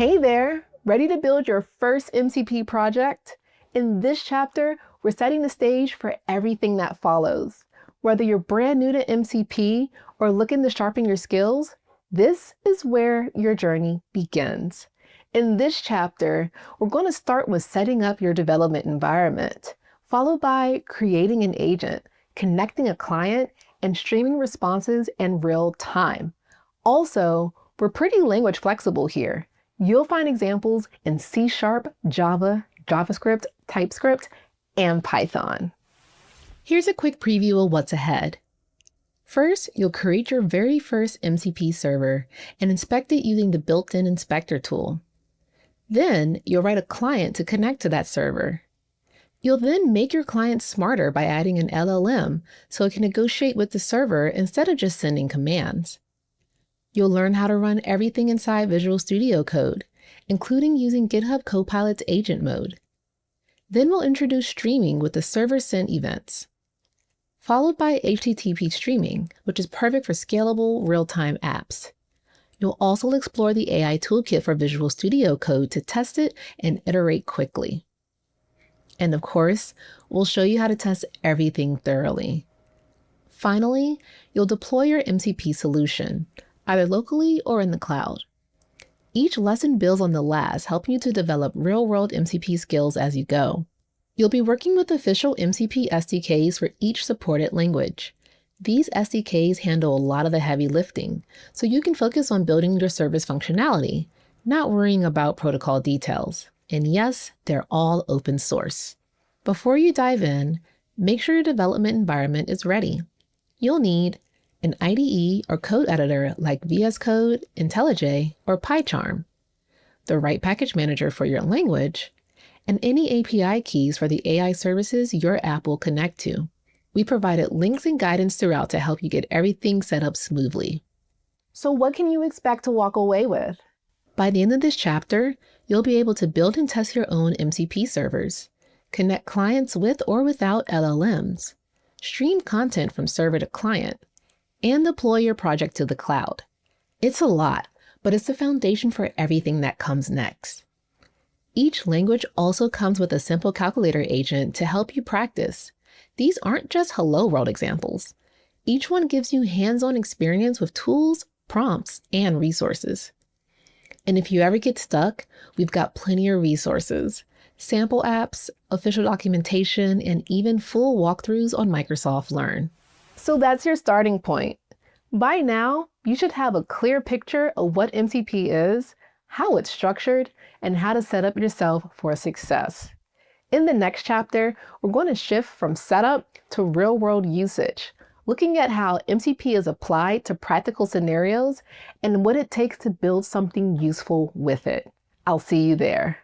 Hey there, ready to build your first MCP project? In this chapter, we're setting the stage for everything that follows. Whether you're brand new to MCP or looking to sharpen your skills, this is where your journey begins. In this chapter, we're going to start with setting up your development environment, followed by creating an agent, connecting a client, and streaming responses in real time. Also, we're pretty language flexible here. You'll find examples in C#, Java, JavaScript, TypeScript, and Python. Here's a quick preview of what's ahead. First, you'll create your very first MCP server and inspect it using the built-in inspector tool. Then, you'll write a client to connect to that server. You'll then make your client smarter by adding an LLM so it can negotiate with the server instead of just sending commands. You'll learn how to run everything inside Visual Studio Code, including using GitHub Copilot's agent mode. Then we'll introduce streaming with the server-sent events, followed by HTTP streaming, which is perfect for scalable, real-time apps. You'll also explore the AI Toolkit for Visual Studio Code to test it and iterate quickly. And of course, we'll show you how to test everything thoroughly. Finally, you'll deploy your MCP solution, either locally or in the cloud. Each lesson builds on the last, helping you to develop real-world MCP skills as you go. You'll be working with official MCP SDKs for each supported language. These SDKs handle a lot of the heavy lifting, so you can focus on building your service functionality, not worrying about protocol details. And yes, they're all open source. Before you dive in, make sure your development environment is ready. You'll need an IDE or code editor like VS Code, IntelliJ, or PyCharm, the right package manager for your language, and any API keys for the AI services your app will connect to. We provided links and guidance throughout to help you get everything set up smoothly. So what can you expect to walk away with? By the end of this chapter, you'll be able to build and test your own MCP servers, connect clients with or without LLMs, stream content from server to client, and deploy your project to the cloud. It's a lot, but it's the foundation for everything that comes next. Each language also comes with a simple calculator agent to help you practice. These aren't just hello world examples. Each one gives you hands-on experience with tools, prompts, and resources. And if you ever get stuck, we've got plenty of resources, sample apps, official documentation, and even full walkthroughs on Microsoft Learn. So that's your starting point. By now, you should have a clear picture of what MCP is, how it's structured, and how to set up yourself for success. In the next chapter, we're going to shift from setup to real-world usage, looking at how MCP is applied to practical scenarios and what it takes to build something useful with it. I'll see you there.